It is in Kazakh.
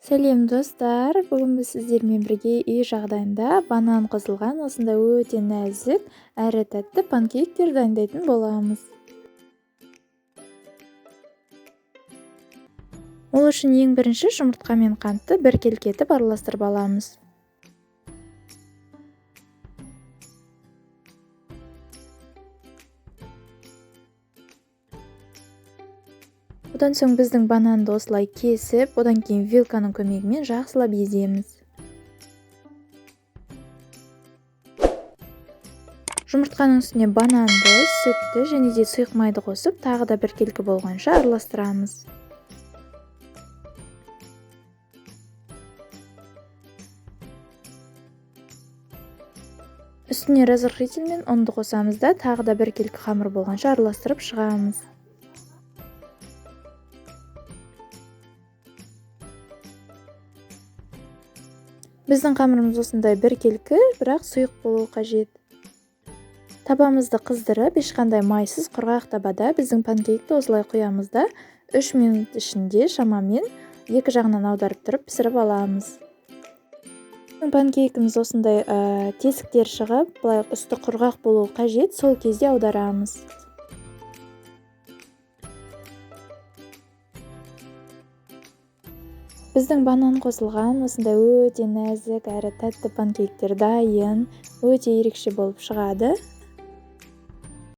Сәлем достар, бүгін біз сіздермен бірге үй жағдайында банан қосылған осындай өте нәзік әрі тәтті панкейктер дайындайтын боламыз. Ол үшін ең бірінші жұмыртқа мен қантты біркелкі етіп араластырып аламыз. Одан соң біздің бананды осылай кесіп, одан кейін вилканың көмегімен жақсылап еземіз. Жұмыртқаның үстіне бананды, сүтті және де сұйық майды қосып, тағы да біркелкі болғанша араластырамыз. Үстіне разрыхлитель мен ұнды қосамыз да, тағы да біркелкі қамыр болғанша араластырып шығамыз. Біздің қамырымыз осындай біркелкі, бірақ сұйық болуы қажет. Табамызды қыздырып, ешқандай майсыз құрғақ табада біздің панкейкті осылай құямыз да, 3 минут ішінде шамамен екі жағынан аударып тұрып пісіріп аламыз. Панкейкіміз осындай тесіктер шығып, былай үсті құрғақ болуы қажет, сол кезде аударамыз. Біздің банан қосылған осындай өте нәзік әрі тәтті панкейктер дайын, өте ерекше болып шығады.